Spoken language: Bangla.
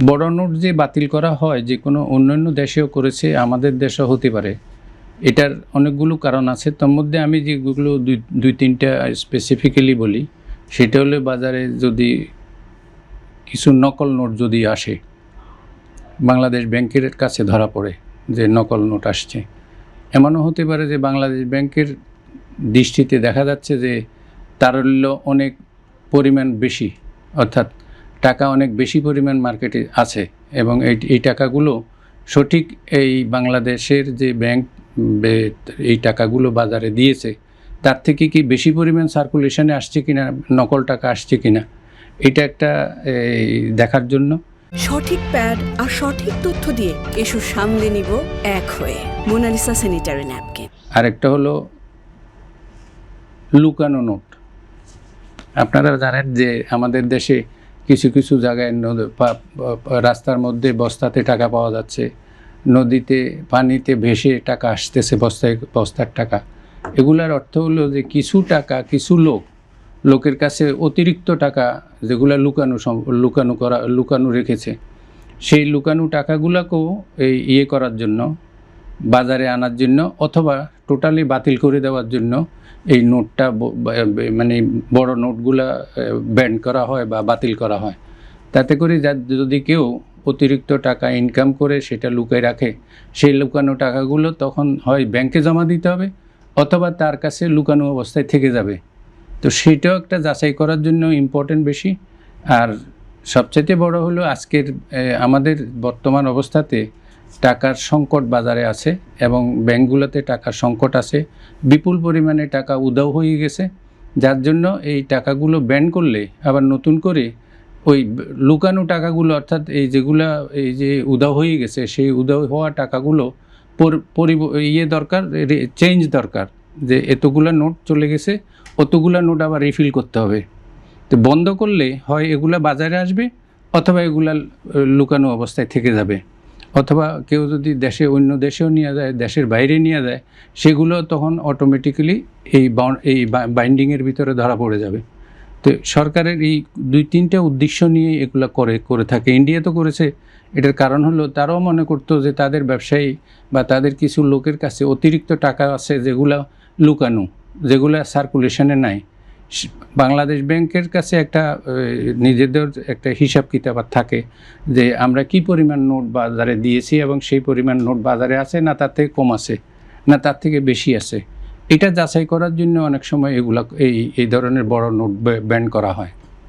বড় নোট যে বাতিল করা হয় যে কোনো অন্যান্য দেশেও করেছে, আমাদের দেশও হতে পারে। এটার অনেকগুলো কারণ আছে। তার মধ্যে আমি যেগুলো দুই তিনটা স্পেসিফিক্যালি বলি, সেটা হলো বাজারে যদি কিছু নকল নোট যদি আসে, বাংলাদেশ ব্যাংকের কাছে ধরা পড়ে যে নকল নোট আসছে, এমনও হতে পারে যে বাংলাদেশ ব্যাংকের দৃষ্টিতে দেখা যাচ্ছে যে তারল্য অনেক পরিমাণ বেশি, অর্থাৎ টাকা অনেক বেশি পরিমাণ মার্কেটে আছে এবং এই টাকাগুলো সঠিক এই বাংলাদেশের যে ব্যাংক এই টাকাগুলো বাজারে দিয়েছে তার থেকে কি বেশি পরিমাণ সার্কুলেশনে আসছে কিনা, নকল টাকা আসছে কিনা, এটা একটা দেখার জন্য সঠিক প্যাড আর সঠিক তথ্য দিয়ে এসব সামলে নিব এক হয়ে মোনালিসা স্যানিটারি ন্যাপকিন। আরেকটা হলো লুকানো নোট। আপনারা জানেন যে আমাদের দেশে কিছু কিছু জায়গায় রাস্তার মধ্যে বস্তাতে টাকা পাওয়া যাচ্ছে, নদীতে পানিতে ভেসে টাকা আসতেছে বস্তার টাকা। এগুলার অর্থ হলো যে কিছু টাকা কিছু লোকের কাছে অতিরিক্ত টাকা যেগুলো লুকানো রেখেছে, সেই লুকানো টাকাগুলোকেও করার জন্য, বাজারে আনার জন্য অথবা টোটালি বাতিল করে দেওয়ার জন্য এই নোটটা মানে বড় নোটগুলা ব্যান করা হয় বা বাতিল করা হয়। তাতে করে যদি কেউ অতিরিক্ত টাকা ইনকাম করে সেটা লুকায় রাখে, সেই লুকানো টাকাগুলো তখন হয় ব্যাংকে জমা দিতে হবে অথবা তার কাছে লুকানো অবস্থায় থেকে যাবে। তো সেটাও একটা যাচাই করার জন্য ইম্পর্টেন্ট বেশি। আর সবচেয়ে বড় হলো আজকের আমাদের বর্তমান অবস্থাতে টাকার সংকট বাজারে আছে এবং ব্যাংকগুলোতে টাকার সংকট আছে, বিপুল পরিমাণে টাকা উধাও হয়ে গেছে, যার জন্য এই টাকাগুলো ব্যান করলে আবার নতুন করে ওই লুকানো টাকাগুলো, অর্থাৎ এই যে উধাও হয়ে গেছে সেই উধাও হওয়া টাকাগুলো দরকার, চেঞ্জ দরকার, যে এতগুলা নোট চলে গেছে অতগুলা নোট আবার রিফিল করতে হবে। তো বন্ধ করলে হয় এগুলা বাজারে আসবে অথবা এগুলা লুকানো অবস্থায় থেকে যাবে, অথবা কেউ যদি অন্য দেশেও নিয়ে যায়, দেশের বাইরে নিয়ে যায়, সেগুলো তখন অটোমেটিক্যালি এই বাইন্ডিংয়ের ভিতরে ধরা পড়ে যাবে। তো সরকারের এই দুই তিনটা উদ্দেশ্য নিয়ে এগুলো করে থাকে। ইন্ডিয়া তো করেছে। এটার কারণ হলো তারাও মনে করতো যে তাদের ব্যবসায়ী বা তাদের কিছু লোকের কাছে অতিরিক্ত টাকা আছে যেগুলো লুকানো, যেগুলো সার্কুলেশনে নাই। বাংলাদেশ ব্যাংকের কাছে একটা নিজেদের একটা হিসাব কিতাব থাকে যে আমরা কি পরিমাণ নোট বাজারে দিয়েছি এবং সেই পরিমাণ নোট বাজারে আছে না তার থেকে কম আছে না তার থেকে বেশি আছে, এটা যাচাই করার জন্য অনেক সময় এই ধরনের বড় নোট ব্যান করা হয়।